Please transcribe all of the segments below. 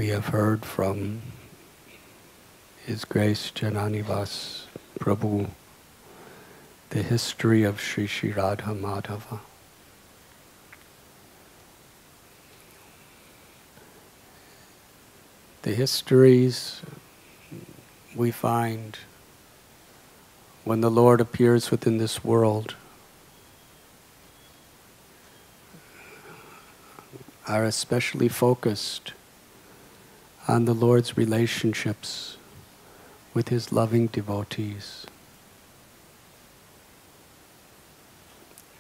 we have heard from His Grace Jananivas Prabhu the history of Sri Sri Radha Madhava. The histories we find when the Lord appears within this world are especially focused on the Lord's relationships with His loving devotees.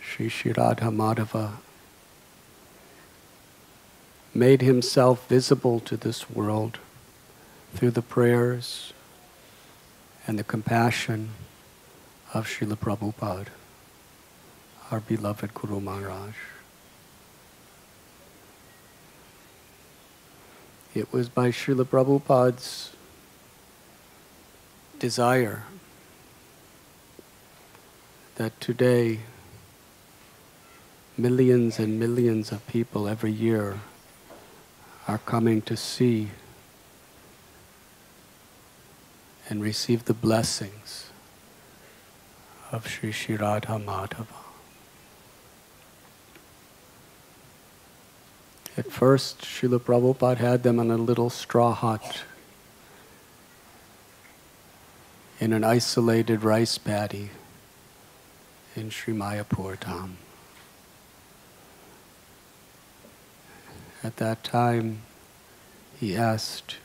Sri Sri Radha Madhava made Himself visible to this world through the prayers and the compassion of Srila Prabhupada, our beloved Guru Maharaj. It was by Srila Prabhupada's desire that today millions and millions of people every year are coming to see and receive the blessings of Sri Sri Radha Madhava. At first, Srila Prabhupada had them in a little straw hut in an isolated rice paddy in Sri Mayapur Dham. At that time, he asked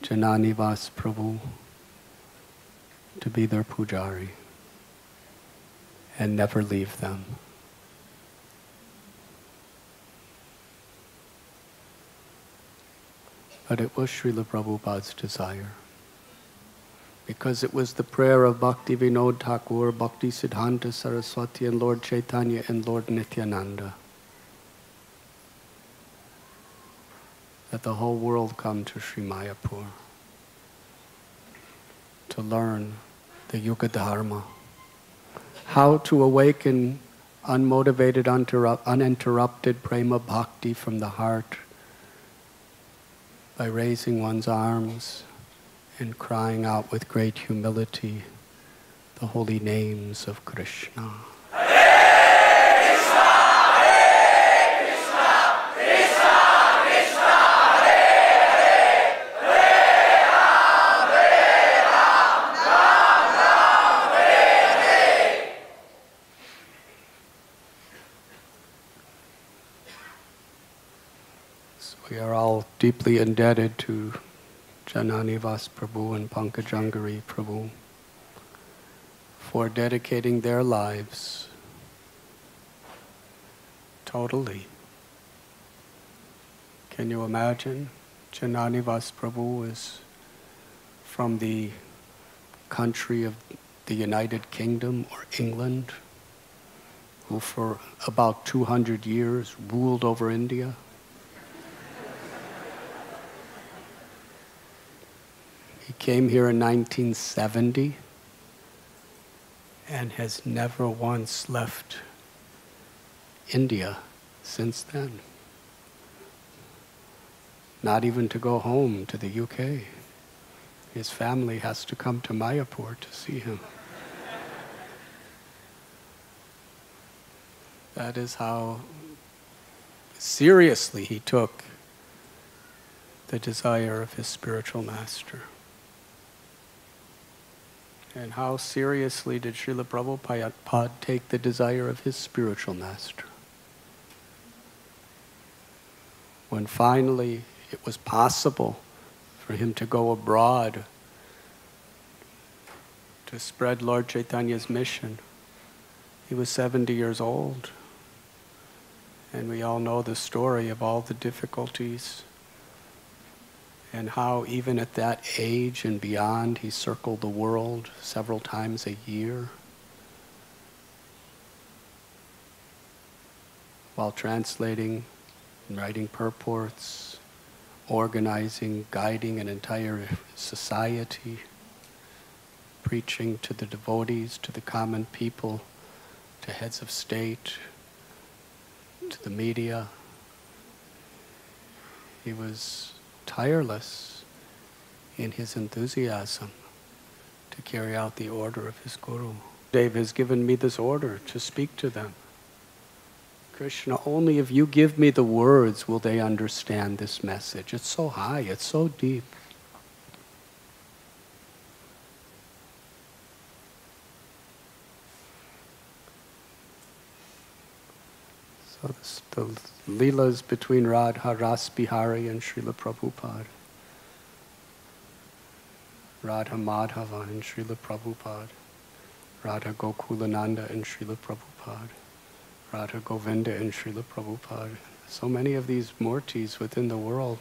Jananivas Prabhu to be their pujari and never leave them. But it was Srila Prabhupada's desire, because it was the prayer of Bhakti Vinod Thakur, Bhakti Siddhanta Saraswati, and Lord Chaitanya and Lord Nityananda that the whole world come to Sri Mayapur to learn the Yuga Dharma, how to awaken unmotivated, uninterrupted prema bhakti from the heart by raising one's arms and crying out with great humility the holy names of Krishna. We are all deeply indebted to Jananivas Prabhu and Pankajangari Prabhu for dedicating their lives totally. Can you imagine? Jananivas Prabhu is from the country of the United Kingdom or England, who for about 200 years ruled over India. He came here in 1970 and has never once left India since then. Not even to go home to the UK. His family has to come to Mayapur to see him. That is how seriously he took the desire of his spiritual master. And how seriously did Srila Prabhupada take the desire of his spiritual master? When finally it was possible for him to go abroad to spread Lord Chaitanya's mission, he was 70 years old. And we all know the story of all the difficulties and how even at that age and beyond, he circled the world several times a year while translating and writing purports, organizing, guiding an entire society, preaching to the devotees, to the common people, to heads of state, to the media. He was tireless in his enthusiasm to carry out the order of his Guru. Dave has given me this order to speak to them. Krishna, only if you give me the words will they understand this message. It's so high, it's so deep. So the Leelas between Radha Ras Bihari and Srila Prabhupada. Radha Madhava and Srila Prabhupada. Radha Gokulananda and Srila Prabhupada. Radha Govinda and Srila Prabhupada. So many of these murtis within the world.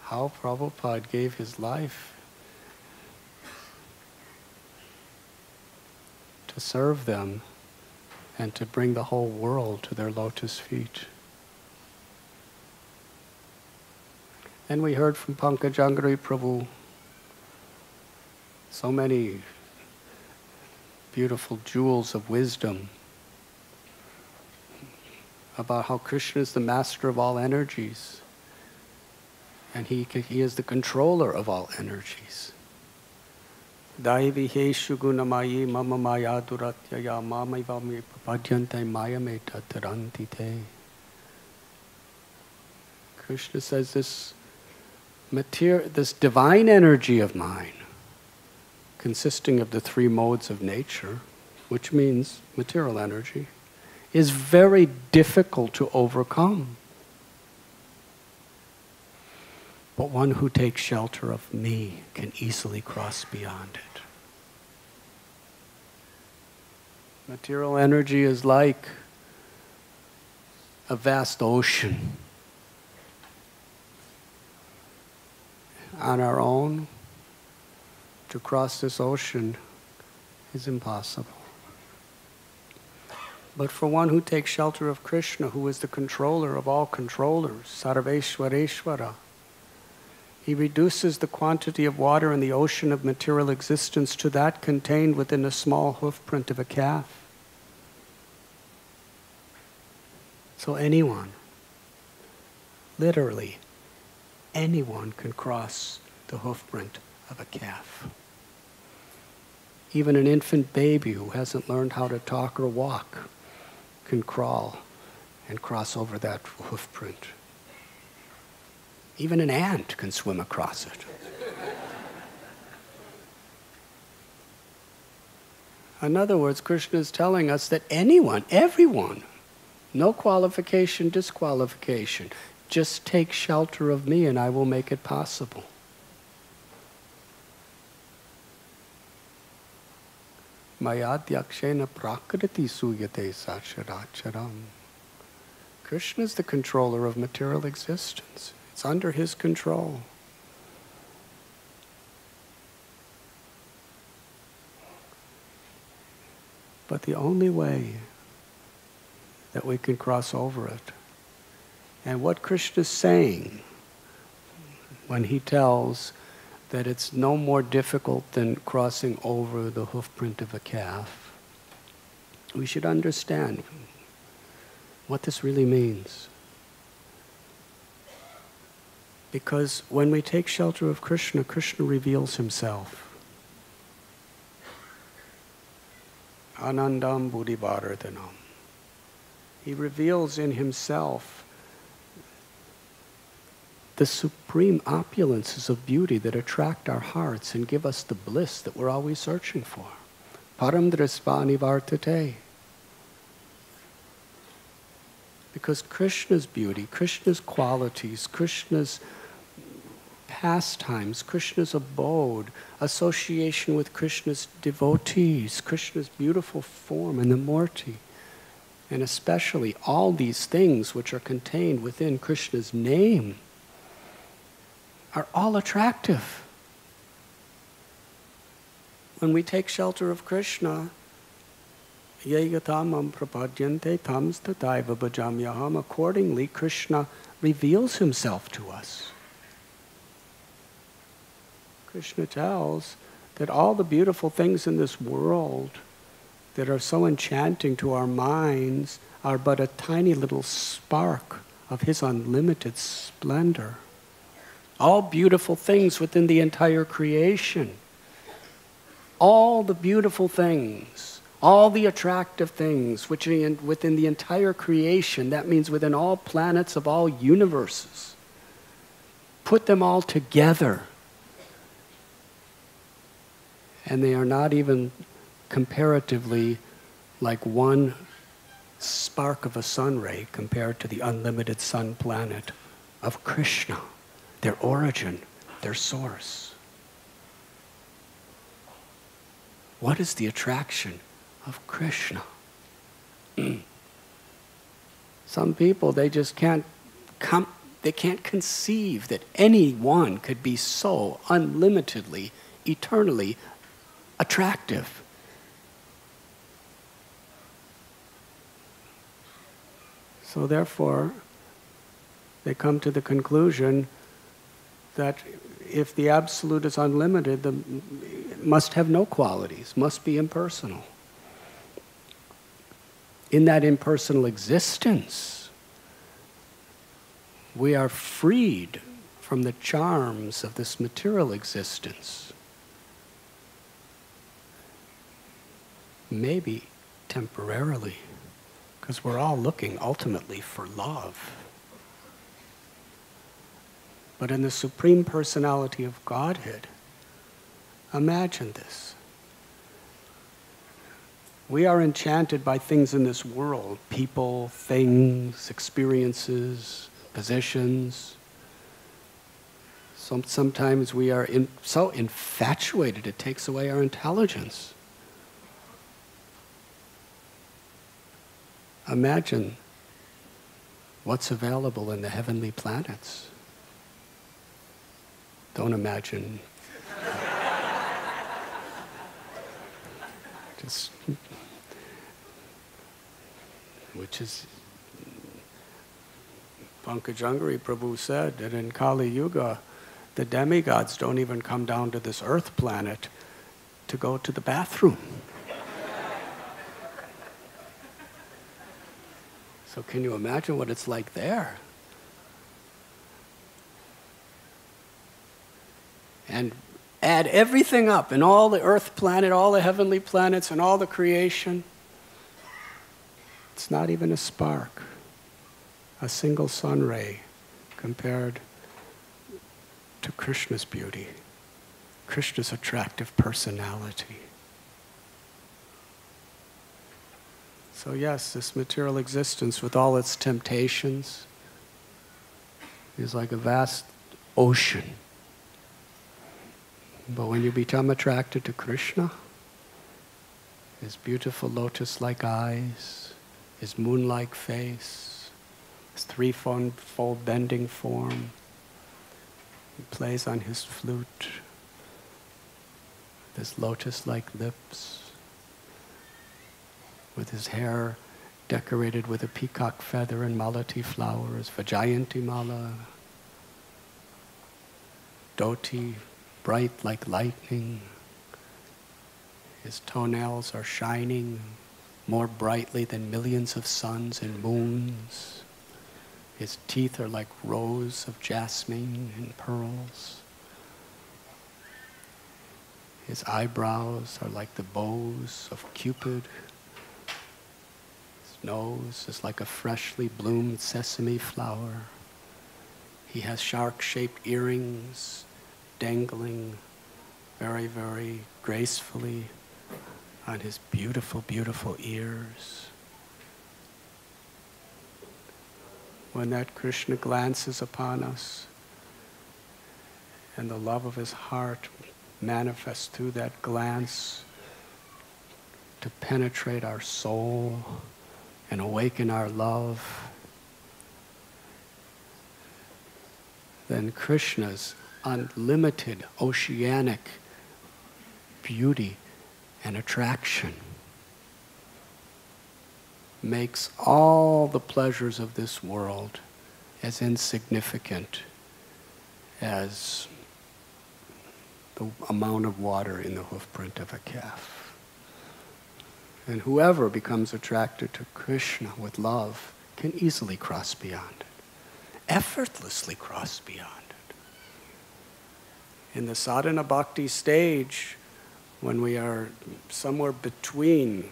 How Prabhupada gave his life to serve them and to bring the whole world to their lotus feet. And we heard from Pankajangari Prabhu so many beautiful jewels of wisdom about how Krishna is the master of all energies and he is the controller of all energies. Daiviheshu gunamayi mama maya duratyaya mamaivami papadyante mayameta taranti te. Krishna says this divine energy of mine, consisting of the three modes of nature, which means material energy, is very difficult to overcome. But one who takes shelter of me can easily cross beyond it. Material energy is like a vast ocean. On our own, to cross this ocean is impossible. But for one who takes shelter of Krishna, who is the controller of all controllers, Sarveshwareshwara, he reduces the quantity of water in the ocean of material existence to that contained within a small hoofprint of a calf. So anyone, literally anyone, can cross the hoofprint of a calf. Even an infant baby who hasn't learned how to talk or walk can crawl and cross over that hoofprint. Even an ant can swim across it. In other words, Krishna is telling us that anyone, everyone, no qualification, disqualification, just take shelter of me and I will make it possible. Mayadhyakshena prakriti suyate sacharacharam. Krishna is the controller of material existence. It's under his control. But the only way that we can cross over it, and what Krishna is saying when he tells that it's no more difficult than crossing over the hoofprint of a calf, we should understand what this really means. Because when we take shelter of Krishna, Krishna reveals himself. Anandam buddhibharadhanam. He reveals in himself the supreme opulences of beauty that attract our hearts and give us the bliss that we're always searching for. Param drisvani vartate. Because Krishna's beauty, Krishna's qualities, Krishna's pastimes, Krishna's abode, association with Krishna's devotees, Krishna's beautiful form and the Murti, and especially all these things which are contained within Krishna's name, are all attractive. When we take shelter of Krishna, Yeyatamam prapadyante tams tataiva bhajamyaham, accordingly Krishna reveals himself to us. Krishna tells that all the beautiful things in this world that are so enchanting to our minds are but a tiny little spark of His unlimited splendor. All beautiful things within the entire creation. All the beautiful things, all the attractive things which are within the entire creation, that means within all planets of all universes. Put them all together. And they are not even comparatively like one spark of a sun ray compared to the unlimited sun planet of Krishna, their origin, their source. What is the attraction of Krishna? Some people, they just can't conceive that anyone could be so unlimitedly, eternally attractive. So therefore, they come to the conclusion that if the Absolute is unlimited, it must have no qualities, must be impersonal. In that impersonal existence, we are freed from the charms of this material existence. Maybe temporarily, because we're all looking ultimately for love. But in the Supreme Personality of Godhead, imagine this. We are enchanted by things in this world, people, things, experiences, positions. Sometimes we are so infatuated it takes away our intelligence. Imagine what's available in the heavenly planets. Don't imagine. Just, which is, Pankajangari Prabhu said that in Kali Yuga, the demigods don't even come down to this earth planet to go to the bathroom. So can you imagine what it's like there? And add everything up, and all the earth planet, all the heavenly planets, and all the creation. It's not even a spark, a single sun ray compared to Krishna's beauty, Krishna's attractive personality. So yes, this material existence with all its temptations is like a vast ocean. But when you become attracted to Krishna, his beautiful lotus-like eyes, his moon-like face, his threefold bending form, he plays on his flute, with his lotus-like lips, with his hair decorated with a peacock feather and malati flowers, Vajayanti mala, dhoti, bright like lightning. His toenails are shining more brightly than millions of suns and moons. His teeth are like rows of jasmine and pearls. His eyebrows are like the bows of Cupid. His nose is like a freshly bloomed sesame flower. He has shark-shaped earrings dangling very, very gracefully on his beautiful, beautiful ears. When that Krishna glances upon us and the love of his heart manifests through that glance to penetrate our soul and awaken our love, then Krishna's unlimited oceanic beauty and attraction makes all the pleasures of this world as insignificant as the amount of water in the hoofprint of a calf. And whoever becomes attracted to Krishna with love can easily cross beyond it. effortlessly cross beyond it. In the sadhana bhakti stage, when we are somewhere between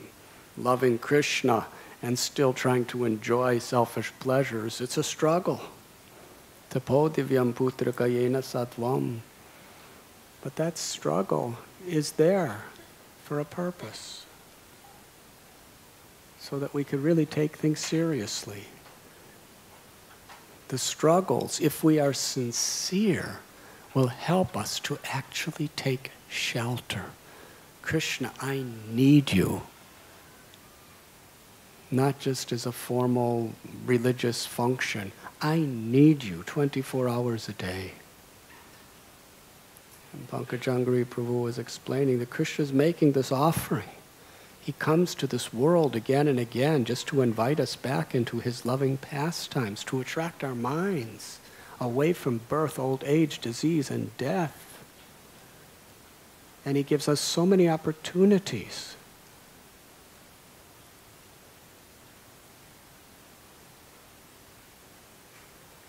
loving Krishna and still trying to enjoy selfish pleasures, it's a struggle. Tapo divyam putraka yena sattvam. But that struggle is there for a purpose, so that we could really take things seriously. The struggles, if we are sincere, will help us to actually take shelter. Krishna, I need you. Not just as a formal religious function. I need you 24 hours a day. And Pankajangari Prabhu was explaining that Krishna is making this offering. He comes to this world again and again just to invite us back into his loving pastimes, to attract our minds away from birth, old age, disease, and death. And he gives us so many opportunities.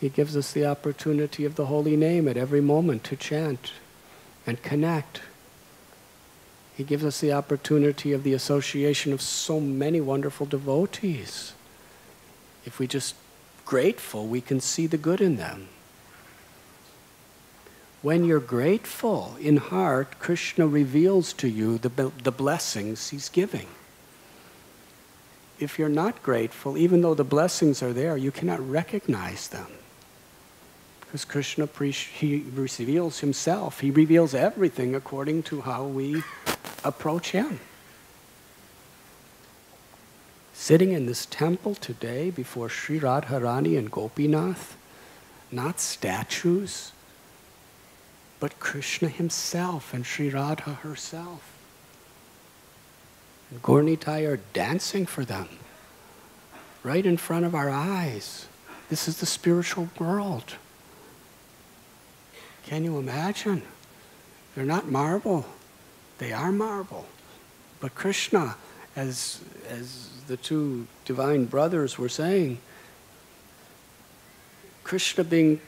He gives us the opportunity of the holy name at every moment to chant and connect. He gives us the opportunity of the association of so many wonderful devotees. If we're just grateful, we can see the good in them. When you're grateful in heart, Krishna reveals to you the blessings he's giving. If you're not grateful, even though the blessings are there, you cannot recognize them. Because Krishna, he reveals himself. He reveals everything according to how we approach him. Sitting in this temple today before Sri Radharani and Gopinath, not statues, but Krishna himself and Sri Radha herself. And Gaurnitai are dancing for them right in front of our eyes. This is the spiritual world. Can you imagine? They're not marble. They are marble. But Krishna, as the two divine brothers were saying, Krishna being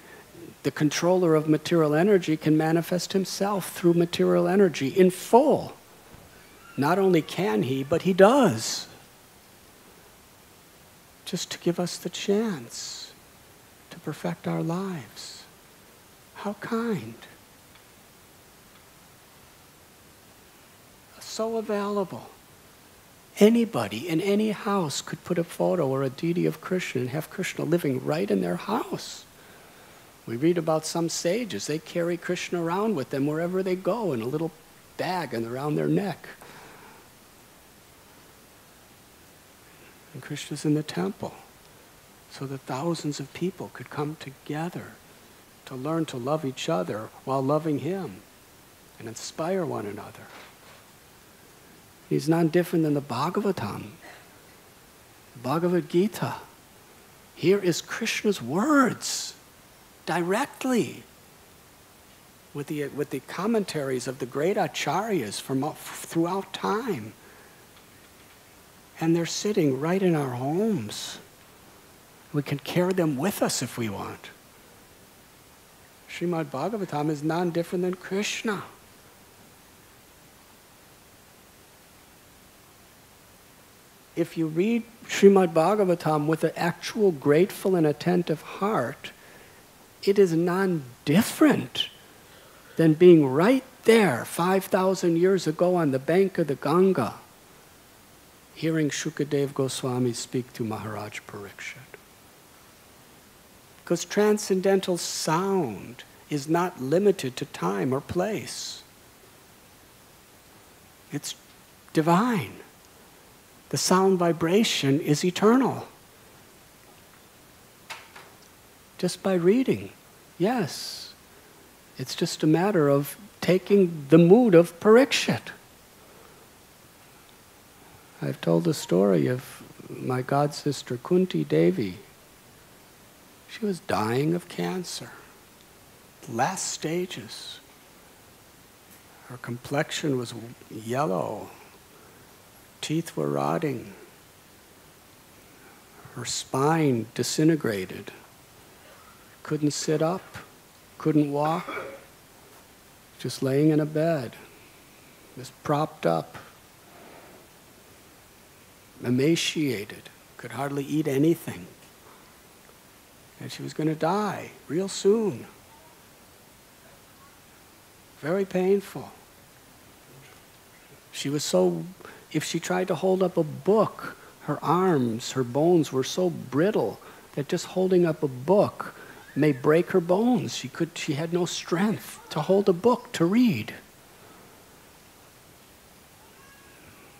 the controller of material energy can manifest himself through material energy in full. Not only can he, but he does. Just to give us the chance to perfect our lives. How kind. So available. Anybody in any house could put a photo or a deity of Krishna and have Krishna living right in their house. We read about some sages, they carry Krishna around with them wherever they go in a little bag and around their neck. And Krishna's in the temple, so that thousands of people could come together to learn to love each other while loving him and inspire one another. He's not different than the Bhagavatam, the Bhagavad Gita. Here is Krishna's words directly with the commentaries of the great acharyas from throughout time. And they're sitting right in our homes. We can carry them with us if we want. Srimad Bhagavatam is none different than Krishna. If you read Srimad Bhagavatam with an actual grateful and attentive heart, it is none different than being right there 5,000 years ago on the bank of the Ganga, hearing Shukadev Goswami speak to Maharaj Parikshit. Because transcendental sound is not limited to time or place. It's divine. The sound vibration is eternal. Just by reading, yes. It's just a matter of taking the mood of Parikshit. I've told the story of my god sister Kunti Devi. She was dying of cancer, last stages. Her complexion was yellow. Teeth were rotting. Her spine disintegrated. couldn't sit up, couldn't walk, just laying in a bed, just propped up, emaciated, could hardly eat anything. And she was going to die real soon. Very painful. She was so, if she tried to hold up a book, her arms, her bones were so brittle that just holding up a book may break her bones. She had no strength to hold a book to read.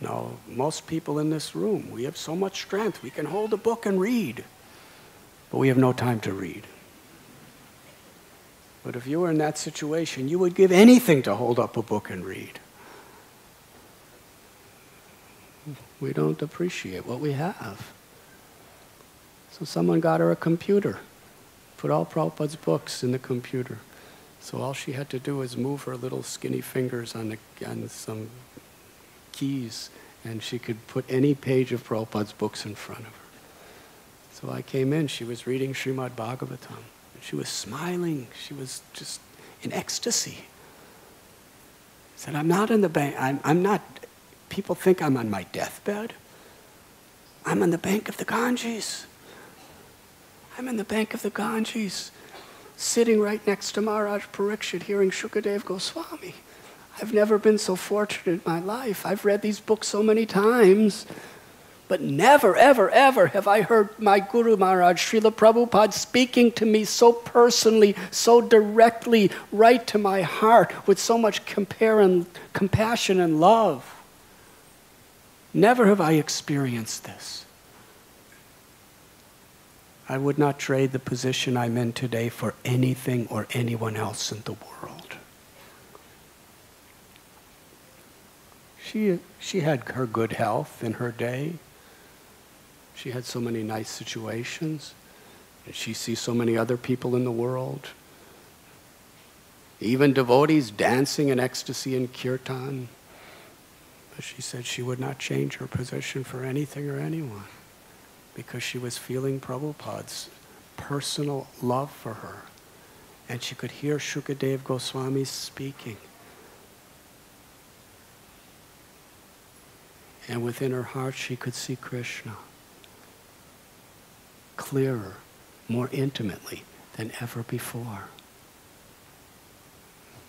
Now, most people in this room, we have so much strength. We can hold a book and read, but we have no time to read. But if you were in that situation, you would give anything to hold up a book and read. We don't appreciate what we have. So someone got her a computer, put all Prabhupada's books in the computer. So all she had to do was move her little skinny fingers on some keys, and she could put any page of Prabhupada's books in front of her. So I came in, she was reading Srimad Bhagavatam. She was smiling, she was just in ecstasy. Said, I'm not in the bank, I'm not, people think I'm on my deathbed. I'm on the bank of the Ganges. I'm in the bank of the Ganges, sitting right next to Maharaj Parikshit, hearing Shukadev Goswami. I've never been so fortunate in my life. I've read these books so many times, but never, ever, ever have I heard my Guru Maharaj, Srila Prabhupada, speaking to me so personally, so directly, right to my heart, with so much compassion and love. Never have I experienced this. I would not trade the position I'm in today for anything or anyone else in the world. She had her good health in her day. She had so many nice situations. And she sees so many other people in the world. Even devotees dancing in ecstasy in kirtan. But she said she would not change her position for anything or anyone, because she was feeling Prabhupada's personal love for her. And she could hear Shukadev Goswami speaking. And within her heart she could see Krishna clearer, more intimately than ever before.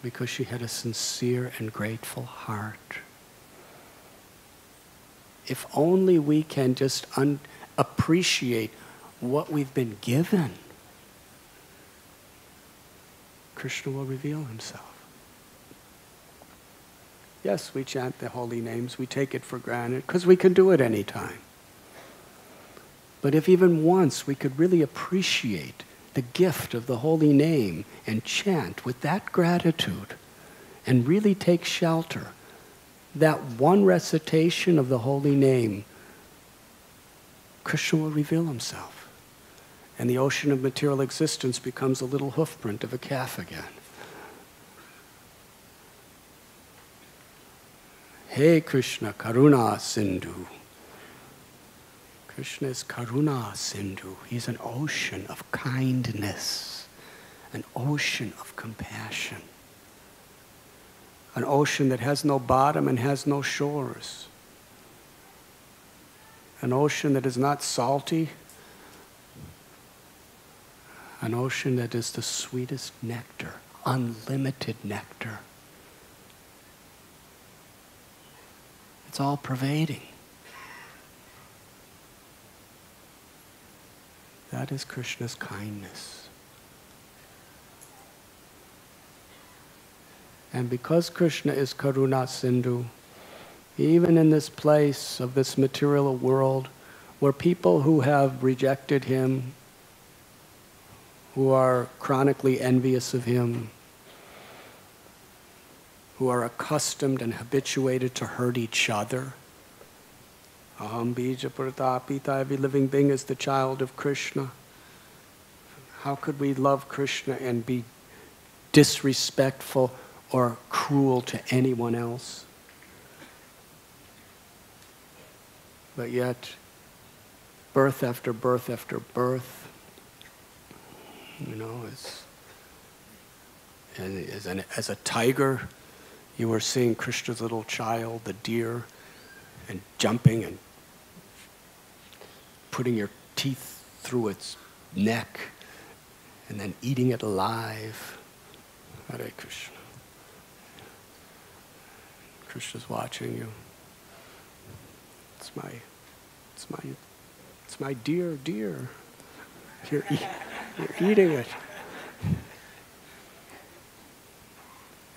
Because she had a sincere and grateful heart. If only we can just appreciate what we've been given, Krishna will reveal himself. Yes, we chant the holy names, we take it for granted, because we can do it any time. But if even once we could really appreciate the gift of the holy name and chant with that gratitude and really take shelter, that one recitation of the holy name, Krishna will reveal himself. And the ocean of material existence becomes a little hoofprint of a calf again. Hey Krishna, Karuna Sindhu. Krishna is Karuna Sindhu. He's an ocean of kindness, an ocean of compassion, an ocean that has no bottom and has no shores, an ocean that is not salty, an ocean that is the sweetest nectar, unlimited nectar. It's all pervading. That is Krishna's kindness. And because Krishna is Karuna Sindhu, even in this place of this material world, where people who have rejected him, who are chronically envious of him, who are accustomed and habituated to hurt each other. Aham bija pratapita, every living being is the child of Krishna. How could we love Krishna and be disrespectful or cruel to anyone else? But yet, birth after birth after birth, You know, as a tiger, you were seeing Krishna's little child, the deer, and jumping and putting your teeth through its neck and then eating it alive. Hare Krishna. Krishna's watching you. It's my dear. You're eating it.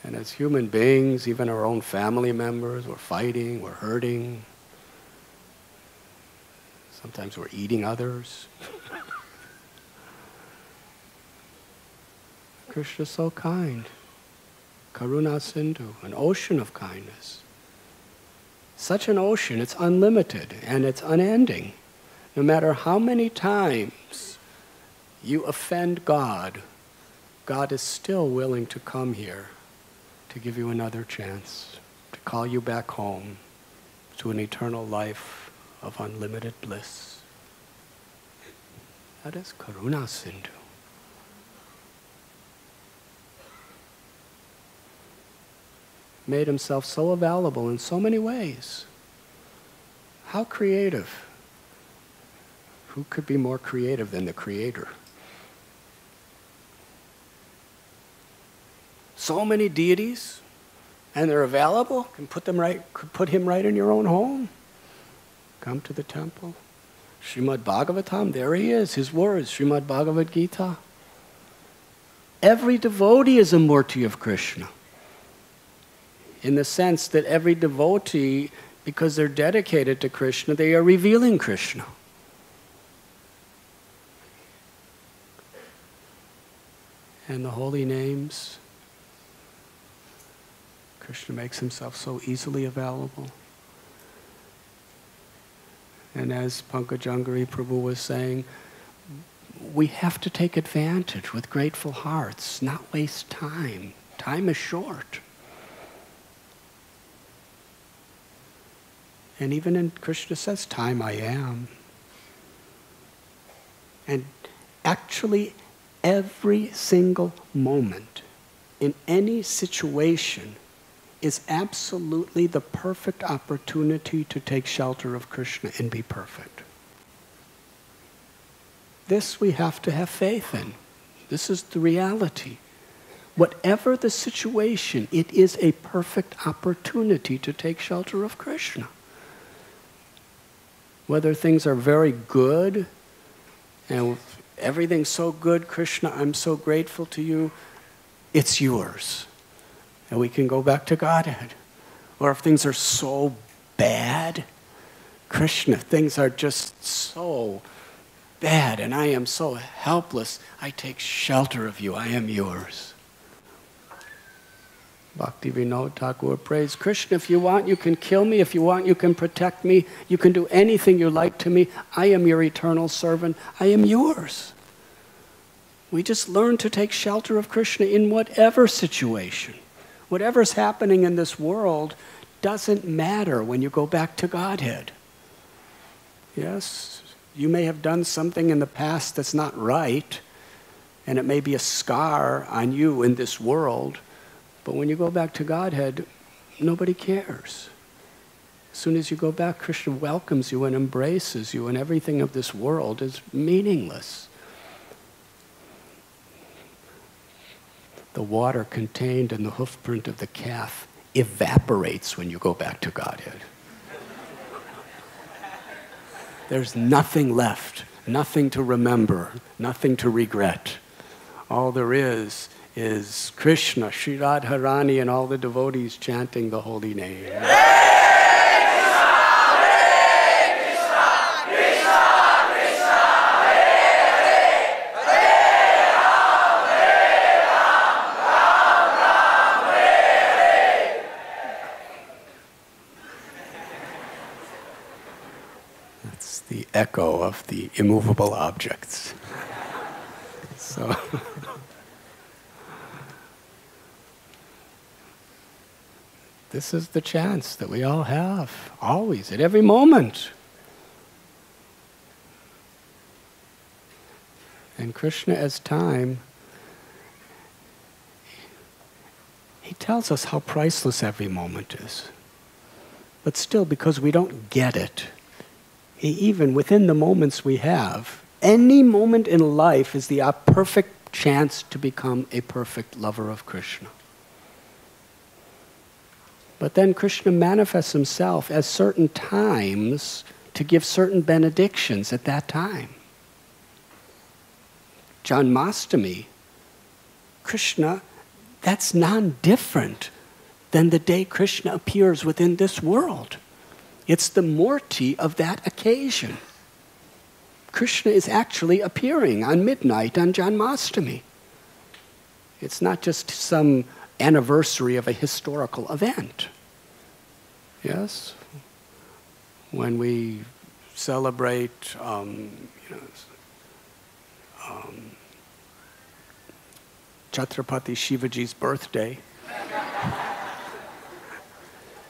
And as human beings, even our own family members, we're fighting, we're hurting. Sometimes we're eating others. Krishna's so kind. Karuna Sindhu, an ocean of kindness. Such an ocean, it's unlimited and it's unending. No matter how many times you offend God, God is still willing to come here to give you another chance, to call you back home to an eternal life of unlimited bliss. That is Karuna Sindhu. Made himself so available in so many ways. How creative. Who could be more creative than the Creator? So many deities, and they're available. Can put him right in your own home. Come to the temple. Srimad Bhagavatam, there he is, his words, Srimad Bhagavad Gita. Every devotee is a murti of Krishna. In the sense that every devotee, because they're dedicated to Krishna, they are revealing Krishna. And the holy names, Krishna makes himself so easily available. And as Pankajangari Prabhu was saying, we have to take advantage with grateful hearts, not waste time. Time is short. And even in Krishna says, time I am. And actually, every single moment in any situation is absolutely the perfect opportunity to take shelter of Krishna and be perfect. This we have to have faith in. This is the reality. Whatever the situation, it is a perfect opportunity to take shelter of Krishna. Whether things are very good, and everything's so good, Krishna, I'm so grateful to you, it's yours. And we can go back to Godhead. Or if things are so bad, Krishna, things are just so bad and I am so helpless, I take shelter of you, I am yours. Bhakti Vinod Thakur prays, Krishna, if you want, you can kill me. If you want, you can protect me. You can do anything you like to me. I am your eternal servant. I am yours. We just learn to take shelter of Krishna in whatever situation. Whatever's happening in this world doesn't matter when you go back to Godhead. Yes, you may have done something in the past that's not right, and it may be a scar on you in this world, but when you go back to Godhead, nobody cares. As soon as you go back, Krishna welcomes you and embraces you, and everything of this world is meaningless. The water contained in the hoofprint of the calf evaporates when you go back to Godhead. There's nothing left, nothing to remember, nothing to regret. All there is Krishna, Sri Radharani, and all the devotees chanting the holy name. That's the echo of the immovable objects. So. This is the chance that we all have, always, at every moment. And Krishna, as time, he tells us how priceless every moment is. But still, because we don't get it, even within the moments we have, any moment in life is the perfect chance to become a perfect lover of Krishna. But then Krishna manifests himself at certain times to give certain benedictions at that time. Janmashtami, Krishna, that's non-different than the day Krishna appears within this world. It's the murti of that occasion. Krishna is actually appearing on midnight on Janmashtami. It's not just some anniversary of a historical event. Yes? When we celebrate, Chhatrapati Shivaji's birthday,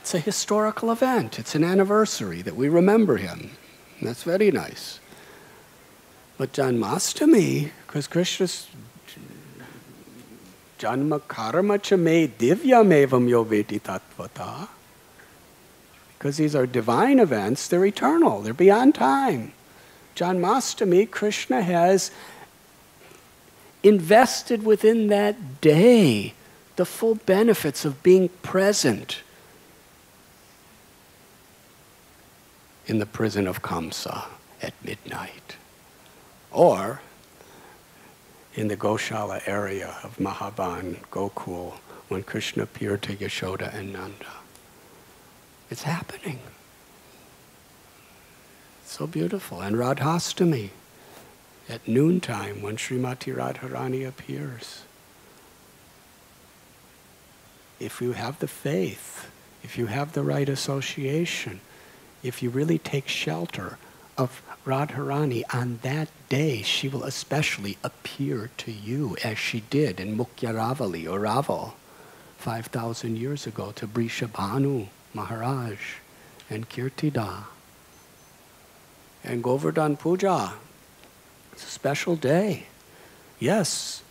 it's a historical event. It's an anniversary that we remember him. And that's very nice. But Janmashtami, because Krishna's Janma karma cha me divyam evam yo veti tattvata, because these are divine events, they're eternal, they're beyond time. Janmashtami, Krishna has invested within that day the full benefits of being present in the prison of Kamsa at midnight, or in the Goshala area of Mahaban, Gokul, when Krishna appeared to Yashoda and Nanda. It's happening. It's so beautiful. And Radhastami, at noontime, when Srimati Radharani appears. If you have the faith, if you have the right association, if you really take shelter of Radharani on that day, she will especially appear to you as she did in Mukhyaravali or Raval 5,000 years ago to Brishabhanu Maharaj and Kirtida. And Govardhan Puja, it's a special day. Yes,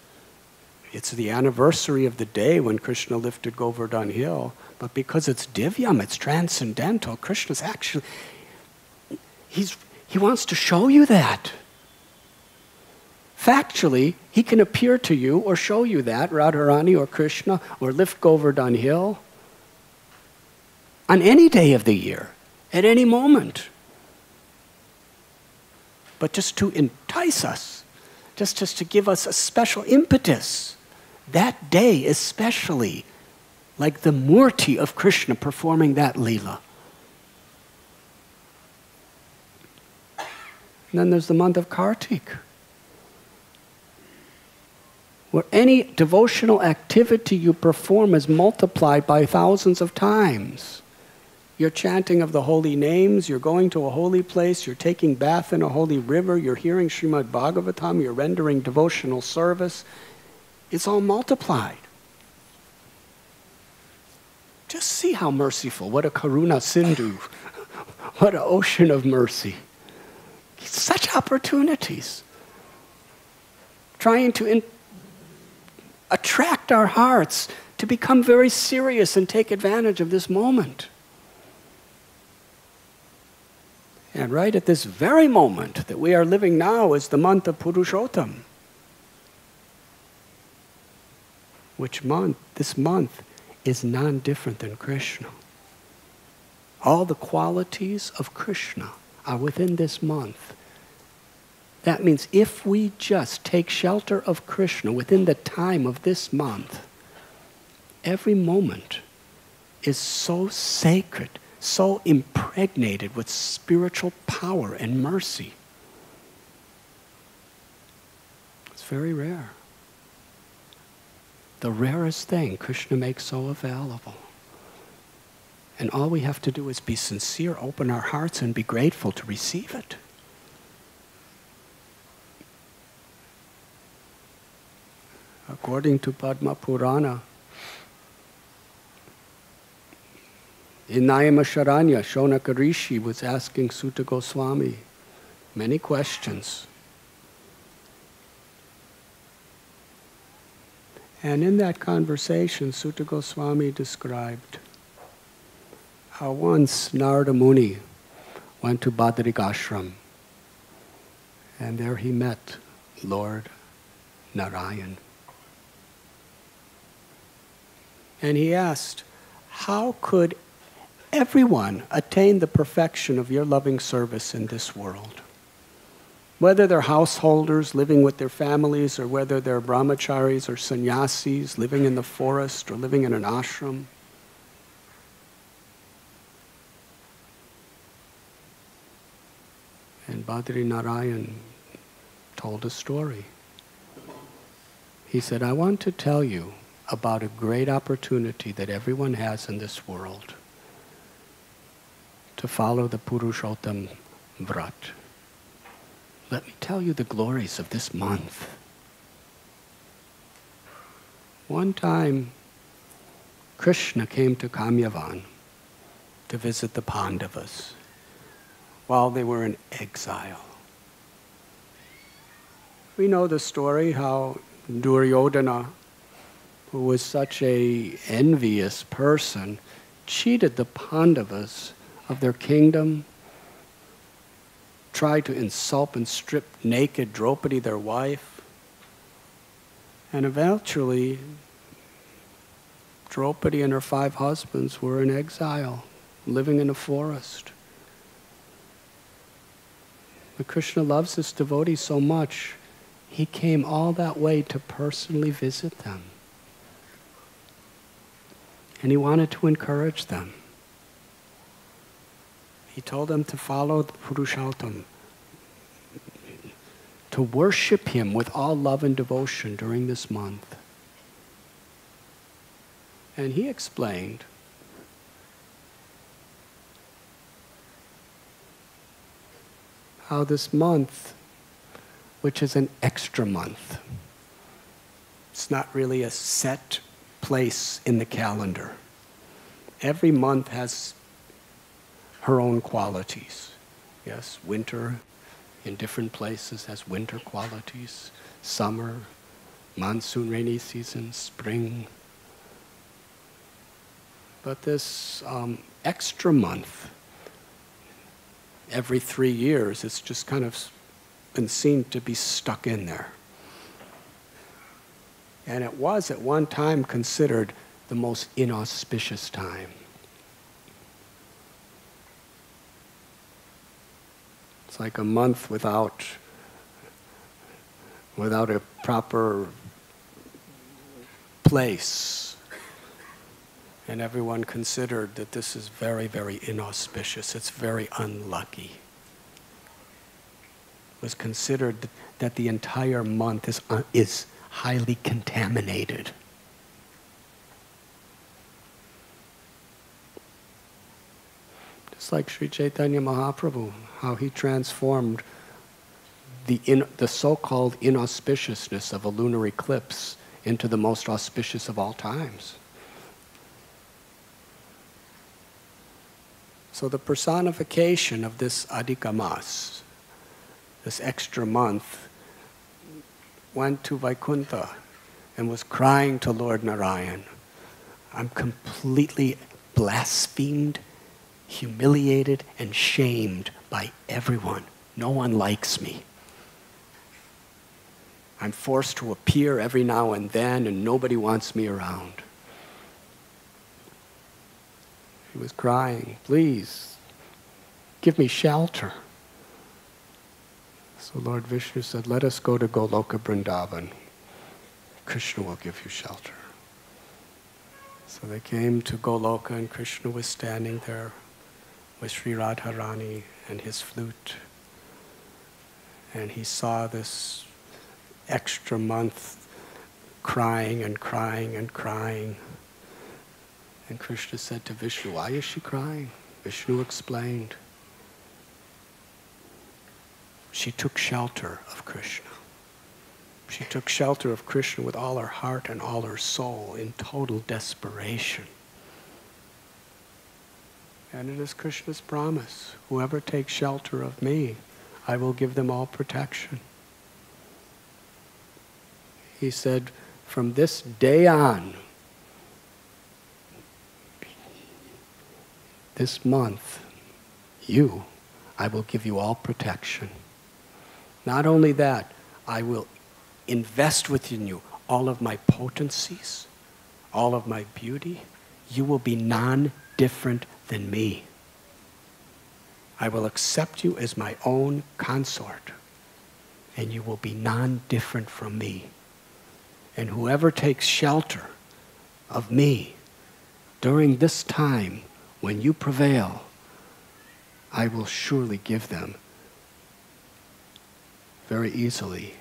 it's the anniversary of the day when Krishna lifted Govardhan Hill, but because it's divyam, it's transcendental, Krishna's actually, he wants to show you that. Factually, he can appear to you or show you that, Radharani or Krishna, or lift Govardhan Hill, on any day of the year, at any moment. But just to entice us, just to give us a special impetus, that day especially, like the murti of Krishna performing that lila. And then there's the month of Kartik, where any devotional activity you perform is multiplied by thousands of times. You're chanting of the holy names, you're going to a holy place, you're taking bath in a holy river, you're hearing Srimad Bhagavatam, you're rendering devotional service. It's all multiplied. Just see how merciful, what a karuna sindhu, what an ocean of mercy. Such opportunities. Trying to attract our hearts to become very serious and take advantage of this moment. And right at this very moment that we are living now is the month of Purushottam. Which month? This month is non-different than Krishna. All the qualities of Krishna are within this month. That means if we just take shelter of Krishna within the time of this month, every moment is so sacred, so impregnated with spiritual power and mercy. It's very rare. The rarest thing Krishna makes so available. And all we have to do is be sincere, open our hearts, and be grateful to receive it. According to Padma Purana, in Nayamasharanya, Shonaka Rishi was asking Sutta Goswami many questions. And in that conversation, Sutta Goswami described how once Narada Muni went to Badrik Ashram, and there he met Lord Narayan. And he asked, how could everyone attain the perfection of your loving service in this world? Whether they're householders living with their families, or whether they're brahmacharis or sannyasis living in the forest or living in an ashram. And Badri Narayan told a story. He said, I want to tell you about a great opportunity that everyone has in this world to follow the Purushottam Vrat. Let me tell you the glories of this month. One time, Krishna came to Kamyavan to visit the Pandavas while they were in exile. We know the story how Duryodhana, who was such an envious person, cheated the Pandavas of their kingdom, tried to insult and strip naked Draupadi, their wife, and eventually Draupadi and her 5 husbands were in exile, living in a forest. But Krishna loves his devotees so much, he came all that way to personally visit them. And he wanted to encourage them. He told them to follow the Purushottam, to worship him with all love and devotion during this month. And he explained how this month, which is an extra month, it's not really a set place in the calendar. Every month has her own qualities. Yes, winter in different places has winter qualities. Summer, monsoon, rainy season, spring. But this extra month, every 3 years, it's just kind of been seen to be stuck in there. And it was at one time considered the most inauspicious time. It's like a month without a proper place. And everyone considered that this is very, very inauspicious. It's very unlucky. It was considered that the entire month is highly contaminated. Just like Sri Chaitanya Mahaprabhu, how he transformed the so-called inauspiciousness of a lunar eclipse into the most auspicious of all times. So the personification of this Adhika Mas, this extra month, went to Vaikuntha and was crying to Lord Narayan, I'm completely blasphemed, humiliated, and shamed by everyone. No one likes me. I'm forced to appear every now and then, and nobody wants me around. He was crying, please, give me shelter. So Lord Vishnu said, let us go to Goloka Vrindavan. Krishna will give you shelter. So they came to Goloka, and Krishna was standing there with Sri Radharani and his flute. And he saw this extra month crying and crying and crying. And Krishna said to Vishnu, why is she crying? Vishnu explained. She took shelter of Krishna. She took shelter of Krishna with all her heart and all her soul in total desperation. And it is Krishna's promise, whoever takes shelter of me, I will give them all protection. He said, from this day on, this month, I will give you all protection. Not only that, I will invest within you all of my potencies, all of my beauty. You will be non-different than me. I will accept you as my own consort, and you will be non-different from me. And whoever takes shelter of me during this time when you prevail, I will surely give them very easily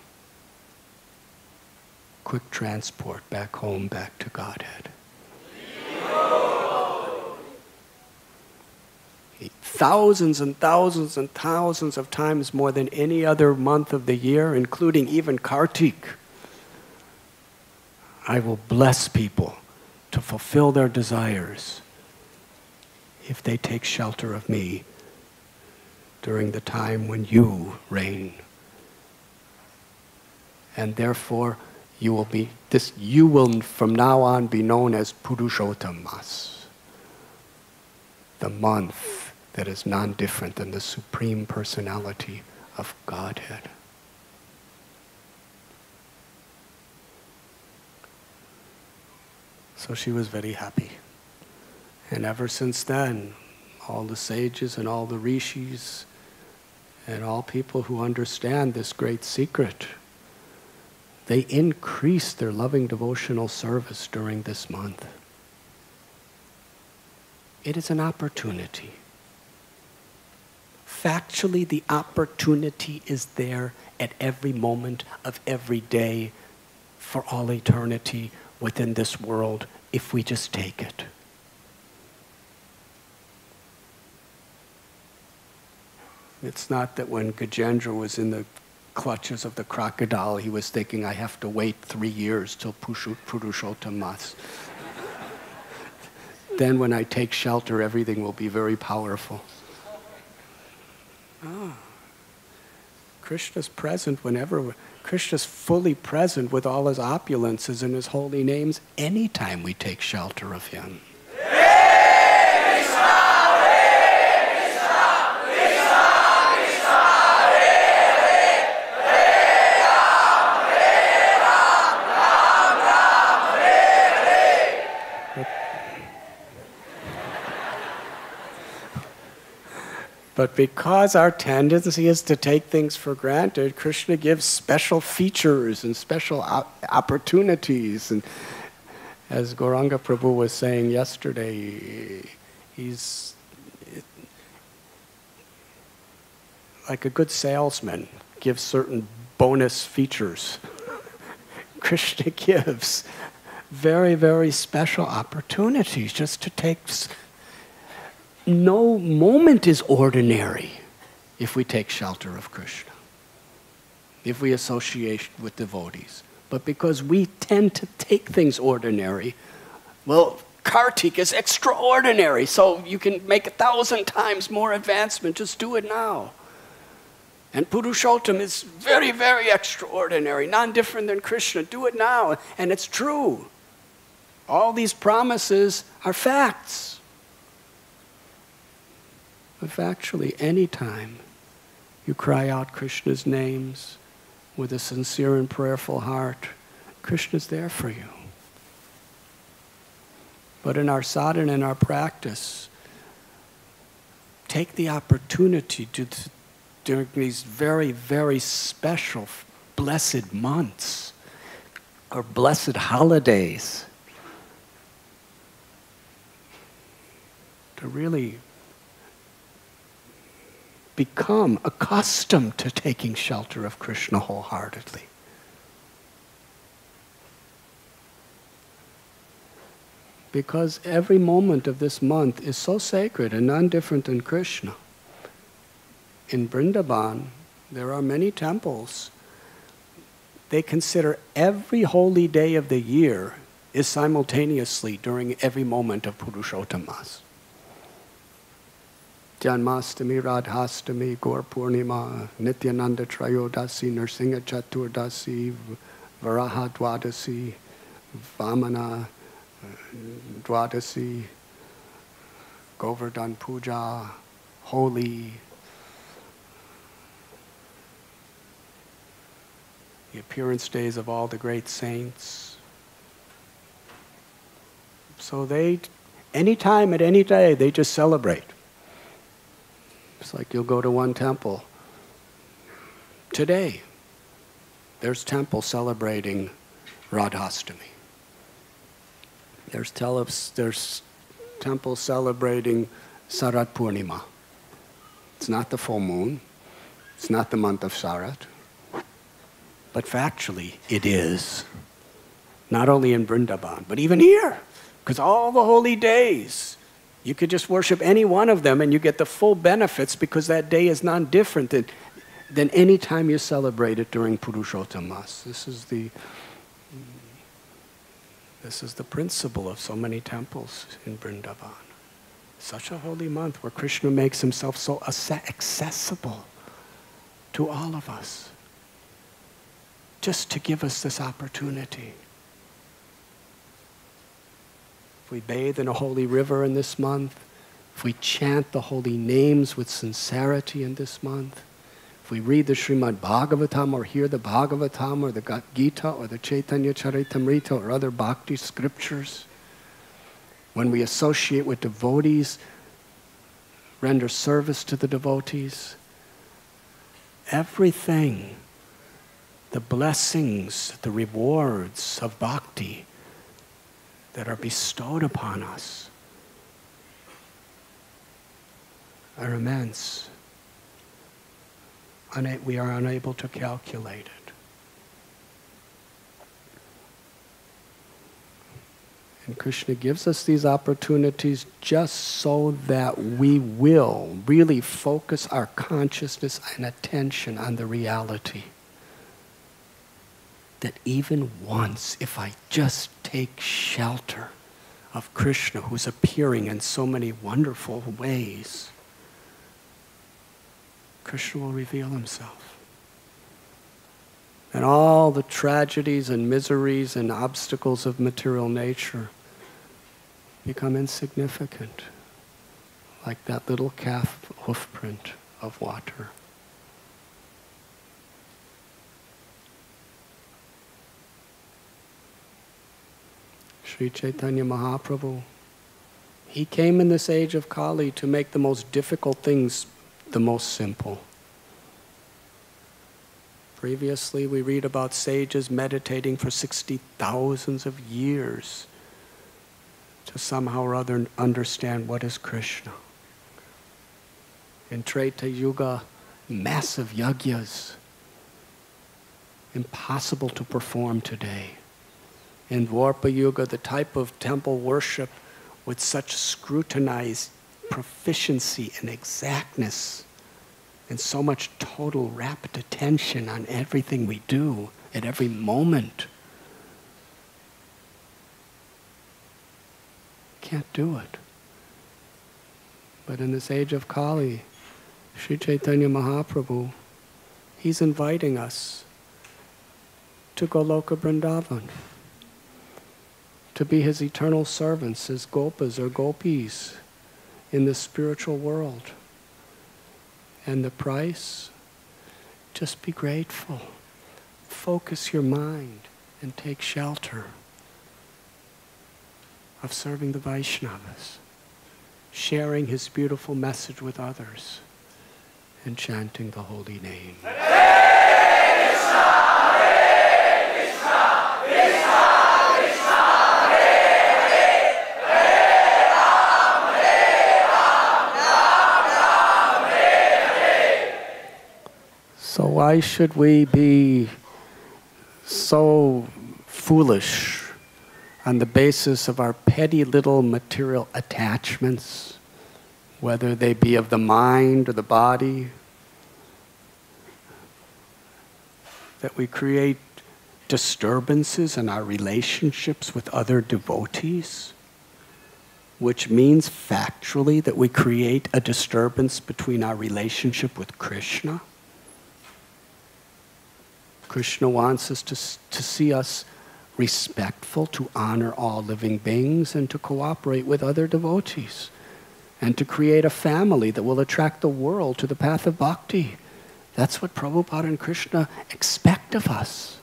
quick transport back home, back to Godhead. Thousands and thousands and thousands of times more than any other month of the year, including even Kartik, I will bless people to fulfill their desires if they take shelter of me during the time when you reign. And therefore, you will from now on be known as Purushottam-mas, the month that is non-different than the Supreme Personality of Godhead. So she was very happy. And ever since then, all the sages and all the rishis and all people who understand this great secret, they increase their loving devotional service during this month. It is an opportunity. Factually, the opportunity is there at every moment of every day for all eternity within this world if we just take it. It's not that when Gajendra was in the clutches of the crocodile, he was thinking, I have to wait 3 years till Purushottam-mas. Then when I take shelter, everything will be very powerful. Krishna's present whenever. Krishna's fully present with all his opulences and his holy names anytime we take shelter of him. But because our tendency is to take things for granted, Krishna gives special features and special opportunities. And as Gauranga Prabhu was saying yesterday, he's like a good salesman, gives certain bonus features. Krishna gives very, very special opportunities just to take. No moment is ordinary if we take shelter of Krishna, if we associate with devotees. But because we tend to take things ordinary, well, Kartik is extraordinary, so you can make 1,000 times more advancement, just do it now. And Purushottam is very, very extraordinary, non-different than Krishna, do it now. And it's true. All these promises are facts. But factually, any time you cry out Krishna's names with a sincere and prayerful heart, Krishna's there for you. But in our sadhana, in our practice, take the opportunity to during these very, very special, blessed months or blessed holidays to really become accustomed to taking shelter of Krishna wholeheartedly. Because every moment of this month is so sacred and none different than Krishna. In Vrindavan, there are many temples. They consider every holy day of the year is simultaneously during every moment of Purushottam-mas. Janmastami, Radhastami, Gaur Purnima, Nityananda Trayodasi, Narsingha Chaturdasi, Varaha Dwadasi, Vamana, Dwadasi, Govardhan Puja, Holi, the appearance days of all the great saints. So they, anytime at any day, they just celebrate. It's like you'll go to one temple. Today, there's temple celebrating Radhastami. There's temple celebrating Sarat Purnima. It's not the full moon. It's not the month of Sarat. But factually, it is. Not only in Vrindavan, but even here. Because all the holy days, you could just worship any one of them and you get the full benefits because that day is not different than any time you celebrate it during Purushottam Mas. This is the principle of so many temples in Vrindavan. Such a holy month where Krishna makes himself so accessible to all of us. Just to give us this opportunity. If we bathe in a holy river in this month, if we chant the holy names with sincerity in this month, if we read the Srimad Bhagavatam or hear the Bhagavatam or the Gita or the Chaitanya Charitamrita or other bhakti scriptures, when we associate with devotees, render service to the devotees, everything, the blessings, the rewards of bhakti that are bestowed upon us are immense. We are unable to calculate it. And Krishna gives us these opportunities just so that we will really focus our consciousness and attention on the reality. That even once, if I just take shelter of Krishna, who's appearing in so many wonderful ways, Krishna will reveal himself. And all the tragedies and miseries and obstacles of material nature become insignificant, like that little calf hoof print of water. Sri Chaitanya Mahaprabhu, he came in this age of Kali to make the most difficult things the most simple. Previously, we read about sages meditating for 60,000 of years to somehow or other understand what is Krishna. In Treta Yuga, massive yagyas, impossible to perform today. In Dwarpa Yuga, the type of temple worship with such scrutinized proficiency and exactness and so much total rapt attention on everything we do at every moment. Can't do it. But in this age of Kali, Sri Chaitanya Mahaprabhu, he's inviting us to Goloka Vrindavan, to be his eternal servants, his gopas or gopis in the spiritual world. And the price? Just be grateful. Focus your mind and take shelter of serving the Vaishnavas, sharing his beautiful message with others, and chanting the holy name. So why should we be so foolish on the basis of our petty little material attachments, whether they be of the mind or the body, that we create disturbances in our relationships with other devotees, which means factually that we create a disturbance between our relationship with Krishna? Krishna wants us to see us respectful, to honor all living beings, and to cooperate with other devotees, and to create a family that will attract the world to the path of bhakti. That's what Prabhupada and Krishna expect of us.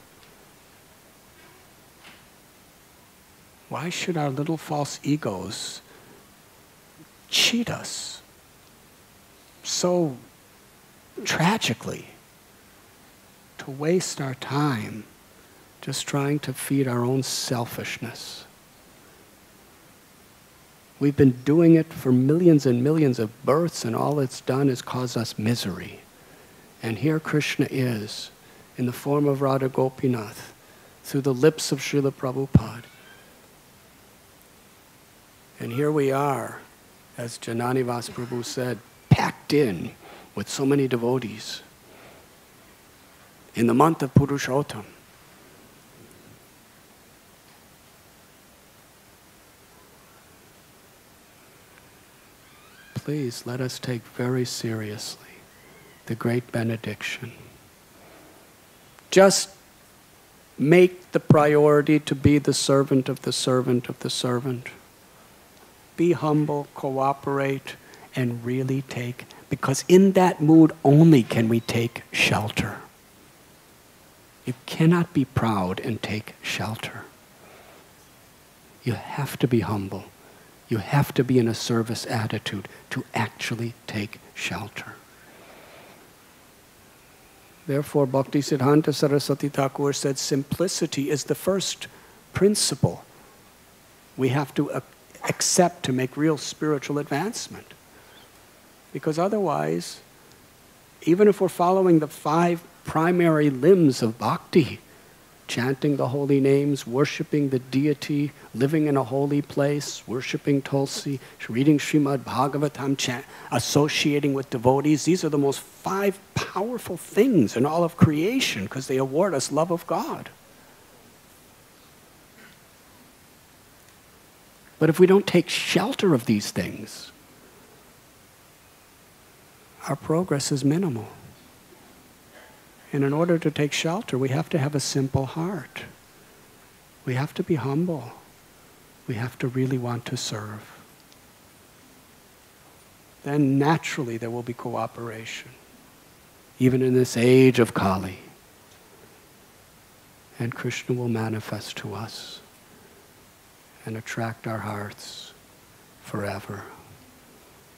Why should our little false egos cheat us so tragically, to waste our time just trying to feed our own selfishness? We've been doing it for millions and millions of births, and all it's done is cause us misery. And here Krishna is, in the form of Radha Gopinath, through the lips of Srila Prabhupada. And here we are, as Jananivas Prabhu said, packed in with so many devotees in the month of Purushottam. Please let us take very seriously the great benediction. Just make the priority to be the servant of the servant of the servant. Be humble, cooperate, and really take, because in that mood only can we take shelter. You cannot be proud and take shelter. You have to be humble. You have to be in a service attitude to actually take shelter. Therefore, Bhaktisiddhanta Saraswati Thakur said, simplicity is the first principle we have to accept to make real spiritual advancement. Because otherwise, even if we're following the 5 primary limbs of bhakti, chanting the holy names, worshipping the deity, living in a holy place, worshipping Tulsi, reading Srimad Bhagavatam, associating with devotees, these are the most 5 powerful things in all of creation because they award us love of God. But if we don't take shelter of these things, our progress is minimal. And in order to take shelter, we have to have a simple heart. We have to be humble. We have to really want to serve. Then naturally there will be cooperation, even in this age of Kali. And Krishna will manifest to us and attract our hearts forever,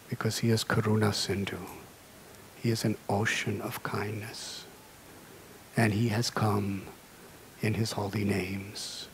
because he is Karuna Sindhu. He is an ocean of kindness. And he has come in his holy names.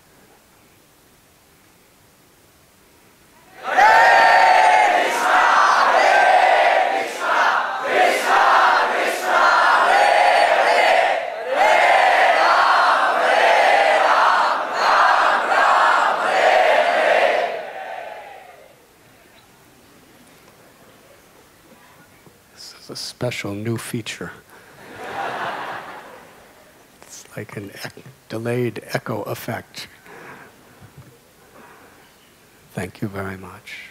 This is a special new feature. Like an delayed echo effect. Thank you very much.